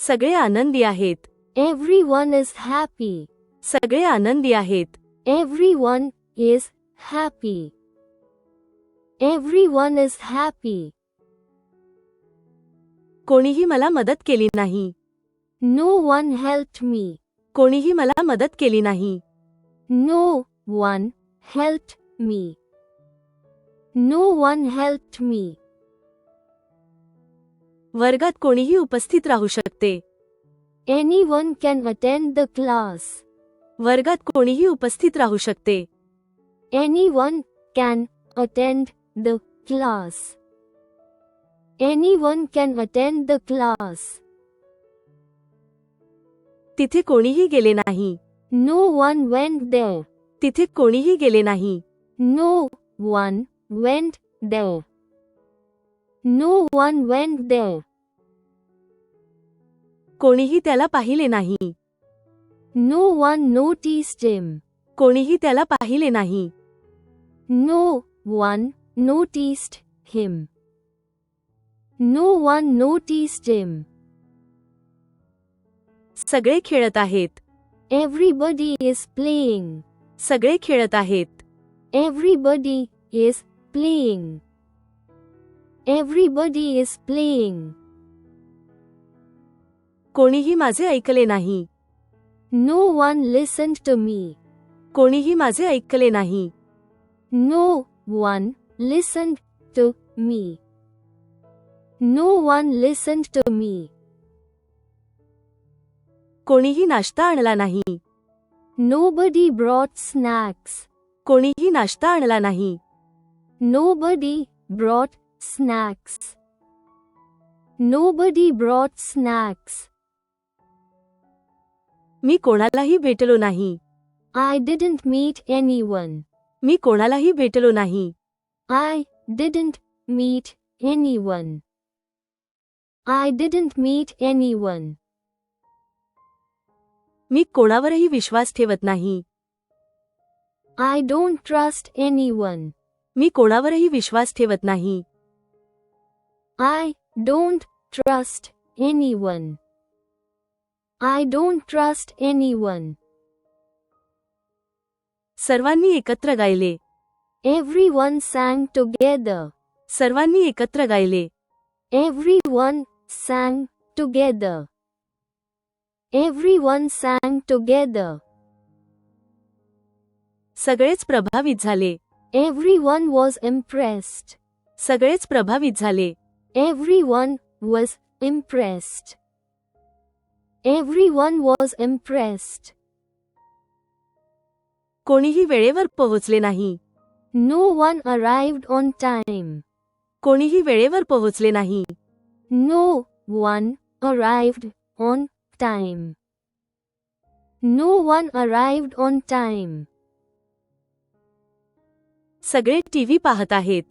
सगळे आनंदी आहेत. Everyone is happy. सगळे आनंदी आहेत. Everyone is happy. Everyone is happy. कोणीही मला मदत केली नाही. No one helped me. कोणीही मला मदत केली नाही. No one helped me. No one helped me. वर्गात कोणीही उपस्थित राहू शकते. Anyone can attend the class. वर्गात कोणीही उपस्थित राहू शकते. Anyone can attend the class. Anyone can attend the class. तिथे कोणीही गेले नाही. No one went there. तिथे कोणीही गेले नाही. No one went there. No one went there. कोणीही त्याला पाहिले नाही. No one noticed him. कोणीही त्याला पाहिले नाही. No one noticed him. No one noticed him. सगळे खेळत आहेत. Everybody is playing. सगळे खेळत आहेत. Everybody is playing. Everybody is playing. कोणीही माझे ऐकले नाही. No one listened to me. कोणीही माझे ऐकले नाही. No one listened to me. No one listened to me. कोणीही नाश्ता आणला नाही. Nobody brought snacks. कोणीही नाश्ता आणला नाही. Nobody brought snacks. Nobody brought snacks. मी कोणालाही भेटलो नाही. I didn't meet anyone. मी कोणालाही भेटलो नाही. I didn't meet anyone. I didn't meet anyone. मी कोणावरही विश्वास ठेवत नाही. I don't trust anyone. मी कोणावरही विश्वास ठेवत नाही. I don't trust anyone. I don't trust anyone. सर्वांनी एकत्र गायले. Everyone sang together. सर्वांनी एकत्र गायले. Everyone sang together. Everyone sang together. सगळेच प्रभावित झाले. Everyone was impressed. सगळेच प्रभावित झाले. Everyone was impressed. Everyone was impressed. कोणीही वेळेवर पोहोचले नाही. No one arrived on time. कोणीही वेळेवर पोहोचले नाही. No one arrived on time. No one arrived on time. सगळे टीव्ही पाहत आहेत.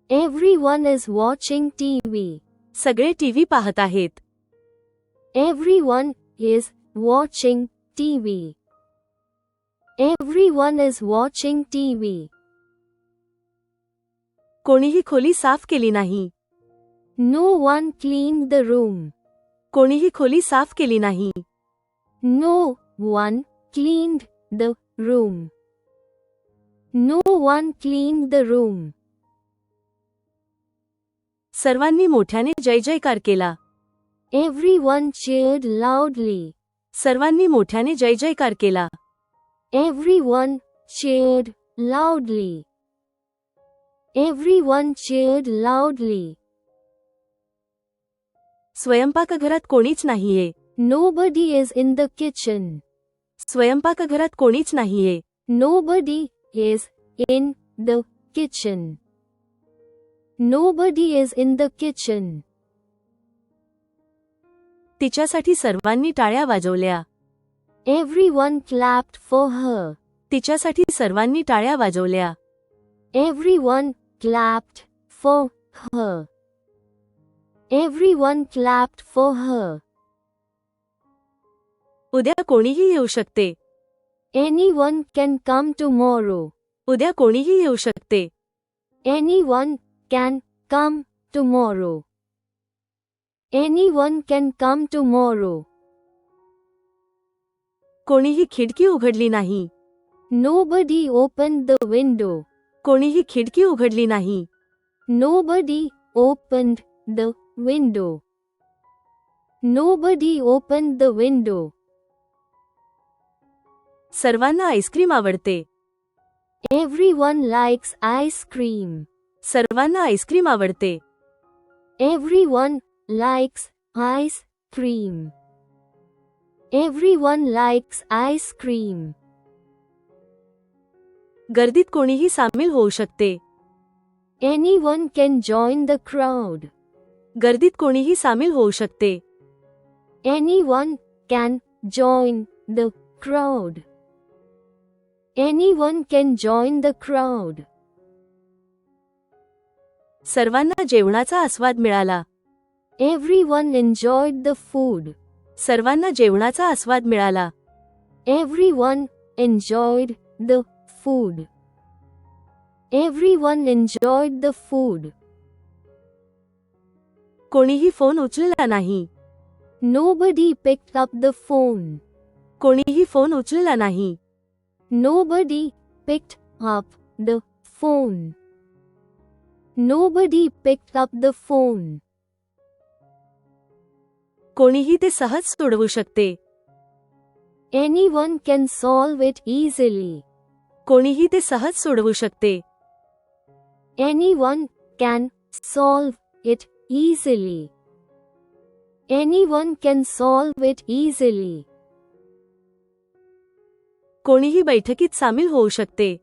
Everyone is watching TV. सगळे टीव्ही पाहत आहेत. Everyone is watching TV. Everyone is watching TV. कोणीही खोली साफ केली नाही. No one cleaned the room. कोणीही खोली साफ केली नाही. No one cleaned the room. No one cleaned the room. सर्वांनी मोठ्याने जय जयकार केला. Everyone cheered loudly. सर्वांनी मोठ्याने जय जयकार केला. Everyone cheered loudly. Everyone cheered loudly. स्वयंपाकघरात कोणीच नाहीये. Nobody is in the kitchen. स्वयंपाकघरात कोणीच नाहीये. Nobody is in the kitchen. Nobody is in the kitchen. तिच्यासाठी सर्वांनी टाळ्या वाजवल्या. Everyone clapped for her. तिच्यासाठी सर्वांनी टाळ्या वाजवल्या. Everyone clapped for her. Everyone clapped for her. उद्या कोणीही येऊ शकते. Anyone can come tomorrow. उद्या कोणीही येऊ शकते. Anyone can come tomorrow. Anyone can come tomorrow. कोणीही खिडकी उघडली नाही. Nobody opened the window. कोणीही खिडकी उघडली नाही. Nobody opened the window. Nobody opened the window. सर्वांना आईस्क्रीम आवडते. Everyone likes ice cream. सर्वांना आईस्क्रीम आवडते. Everyone likes ice cream. Everyone likes ice cream. गर्दीत कोणीही सामील होऊ शकते. Anyone can join the crowd. गर्दीत कोणीही सामील होऊ शकते. Anyone can join the crowd. Anyone can join the crowd. सर्वांना जेवणाचा आस्वाद मिळाला. Everyone enjoyed the food. सर्वांना जेवणाचा आस्वाद मिळाला. Everyone enjoyed the food. Everyone enjoyed the food. कोणीही फोन उचलला नाही. Nobody picked up the phone. कोणीही फोन उचलला नाही. Nobody picked up the phone. Nobody picked up the phone. कोणीही ते सहज सोडवू शकते. Anyone can solve it easily. कोणीही ते सहज सोडवू शकते. Anyone can solve it easily. Anyone can solve it easily. कोणीही बैठकीत सामील होऊ शकते.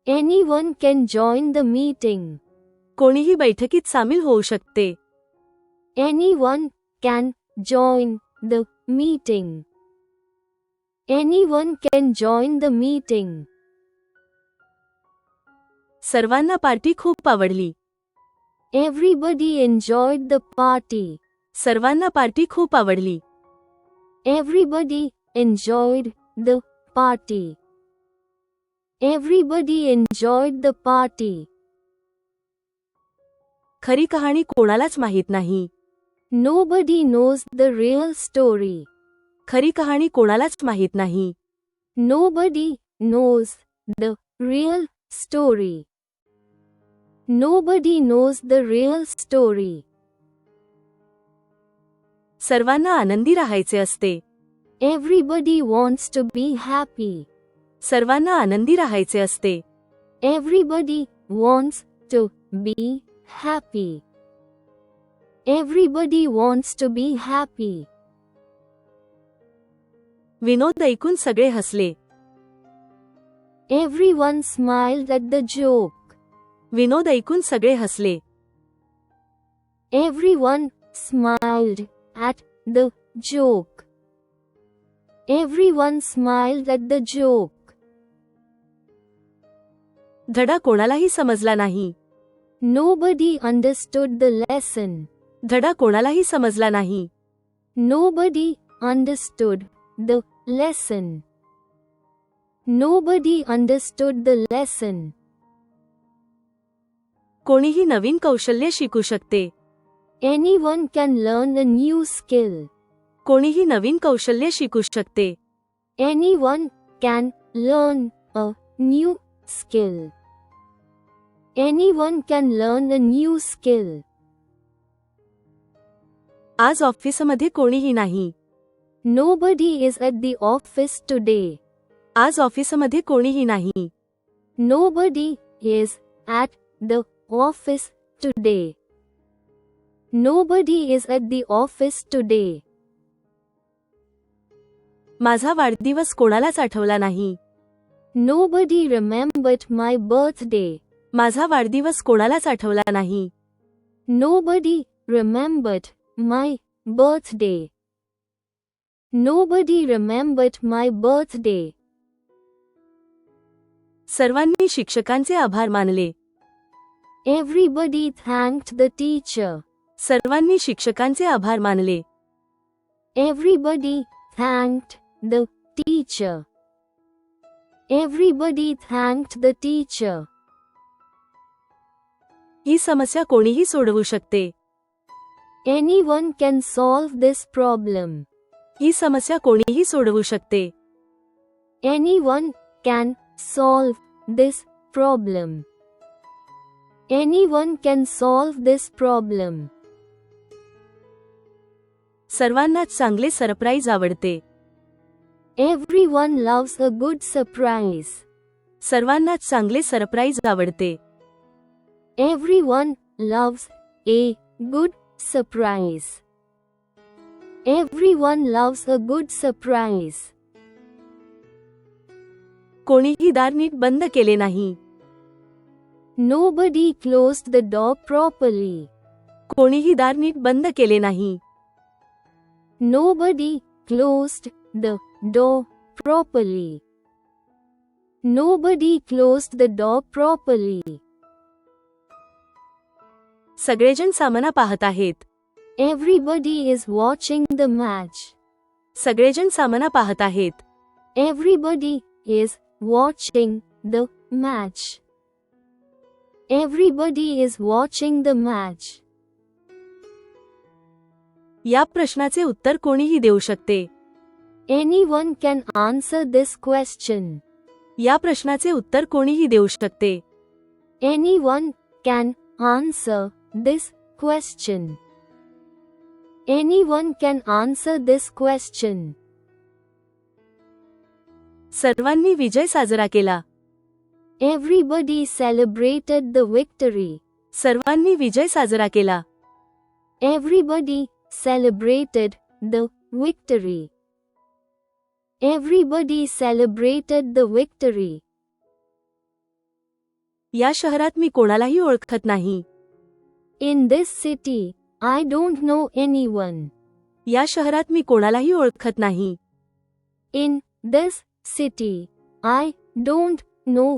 Anyone can join the meeting. कोणीही बैठकीत सामील होऊ शकते. Anyone can join the meeting. Anyone can join the meeting. सर्वांना पार्टी खूप आवडली. Everybody enjoyed the party. सर्वांना पार्टी खूप आवडली. Everybody enjoyed the party. Everybody enjoyed the party. खरी कहाणी कोणालाच माहित नाही. Nobody knows the real story. खरी कहाणी कोणालाच माहित नाही. Nobody knows the real story. Nobody knows the real story. सर्वांना आनंदी राहायचे असते. Everybody wants to be happy. सर्वांना आनंदी राहायचे असते. Everybody wants to be happy. Everybody wants to be happy. Vinod ऐकून सगळे हसले. Everyone smiled at the joke. Vinod ऐकून सगळे हसले. Everyone smiled at the joke. Everyone smiled at the joke. धडा कोणालाही समजला नाही. Nobody understood the lesson. धडा कोणालाही समजला नाही. Nobody understood the lesson. Nobody understood the lesson. कोणीही नवीन कौशल्य शिकू शकते. Anyone can learn a new skill. कोणीही नवीन कौशल्य शिकू शकते. Anyone can learn a new skill. Anyone can learn a new skill. आज ऑफिसमध्ये कोणीही नाही. Nobody is at the office today. आज ऑफिसमध्ये कोणीही नाही. Nobody is at the office today. Nobody is at the office today. माझा वाढदिवस कोणालाच आठवला नाही. Nobody remembered my birthday. माझा वाढदिवस कोणालाच आठवला नाही. Nobody remembered my birthday. Nobody remembered my birthday. सर्वांनी शिक्षकांचे आभार मानले. Everybody thanked the teacher. सर्वांनी शिक्षकांचे आभार मानले. Everybody thanked the teacher. Everybody thanked the teacher. ही समस्या कोणीही सोडवू शकते. Anyone can solve this problem. ही समस्या कोणीही सोडवू शकते. Anyone can solve this problem. Anyone can solve this problem. सर्वांनाच चांगले सरप्राईज आवडते. Everyone loves a good surprise. सर्वांनाच चांगले सरप्राईज आवडते. Everyone loves a good surprise. Everyone loves a good surprise. कोणीही दार नीट बंद केले नाही. Nobody closed the door properly. कोणीही दार नीट बंद केले नाही. Nobody closed the door properly. Nobody closed the door properly. सगळेजण सामना पाहत आहेत. Everybody is watching the match. सगळेजण सामना पाहत आहेत. Everybody is watching the match. Everybody is watching the match. या प्रश्नाचे उत्तर कोणीही देऊ शकते. Anyone can answer this question. या प्रश्नाचे उत्तर कोणीही देऊ शकते. Anyone can answer this question. Anyone can answer this question. सर्वांनी विजय साजरा केला. Everybody celebrated the victory. सर्वांनी विजय साजरा केला. Everybody celebrated the victory. Everybody celebrated the victory. या शहरात मी कोणालाही ओळखत नाही. In this city, I don't know anyone. या शहरात मी कोणालाही ओळखत नाही. In this city, I don't know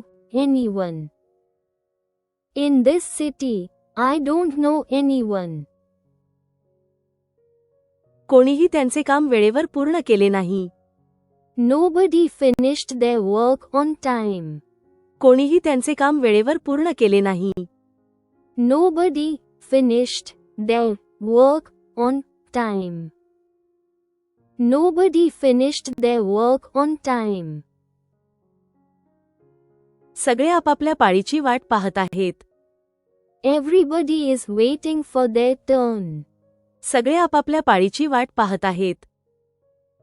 anyone. In this city, I don't know anyone. कोणीही त्यांचे काम वेळेवर पूर्ण केले नाही. Nobody finished their work on time. कोणीही त्यांचे काम वेळेवर पूर्ण केले नाही. Nobody finished their work on time. Nobody finished their work on time. सगळे आपापल्या पाळीची वाट पाहत आहेत. Everybody is waiting for their turn. सगळे आपापल्या पाळीची वाट पाहत आहेत.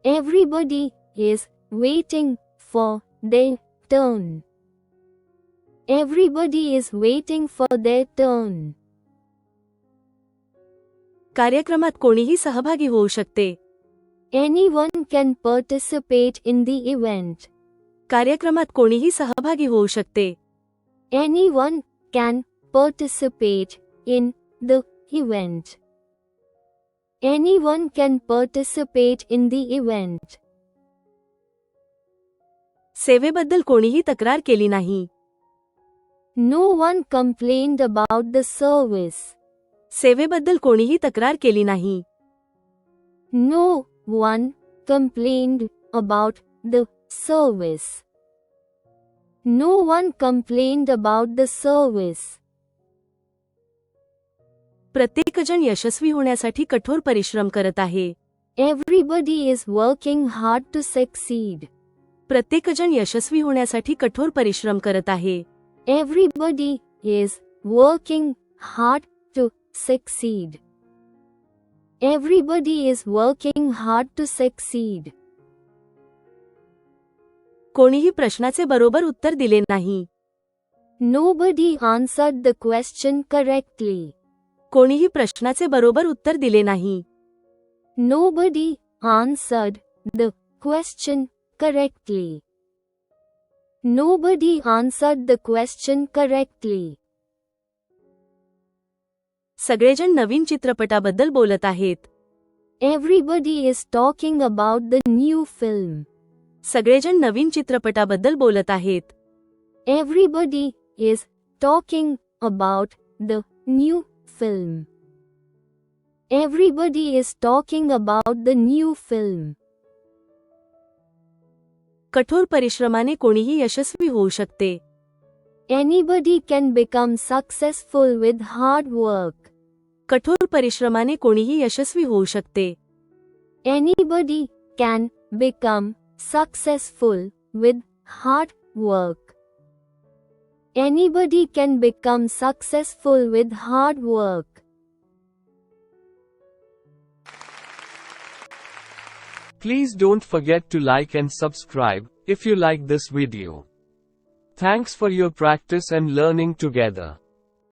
Everybody is waiting for their turn. Everybody is waiting for their turn. कार्यक्रमात कोणीही सहभागी होऊ शकते. Anyone can participate in the event. कार्यक्रमात कोणीही सहभागी होऊ शकते. Anyone can participate in the event. Anyone can participate in the event. सेवेबद्दल कोणीही तक्रार केली नाही. No one complained about the service. सेवेबद्दल कोणीही तक्रार केली नाही. No one complained about the service. No one complained about the service. प्रत्येकजण यशस्वी होण्यासाठी कठोर परिश्रम करत आहे. Everybody is working hard to succeed. प्रत्येकजण यशस्वी होण्यासाठी कठोर परिश्रम करत आहे. Everybody is working hard to succeed. Everybody is working hard to succeed. कोणीही प्रश्नाचे बरोबर उत्तर दिले नाही. Nobody answered the question correctly. कोणीही प्रश्नाचे बरोबर उत्तर दिले नाही. Nobody answered the question correctly. Nobody answered the question correctly. सगळेजण नवीन चित्रपटाबद्दल बोलत आहेत. Everybody is talking about the new film. सगळेजण नवीन चित्रपटाबद्दल बोलत आहेत. Everybody is talking about the new film. Everybody is talking about the new film. कठोर परिश्रमाने कोणीही यशस्वी होऊ शकते. Anybody can become successful with hard work. कठोर परिश्रमाने कोणीही यशस्वी होऊ शकते. Anybody can become successful with hard work. Anybody can become successful with hard work. Please don't forget to like and subscribe if you like this video. Thanks for your practice and learning together.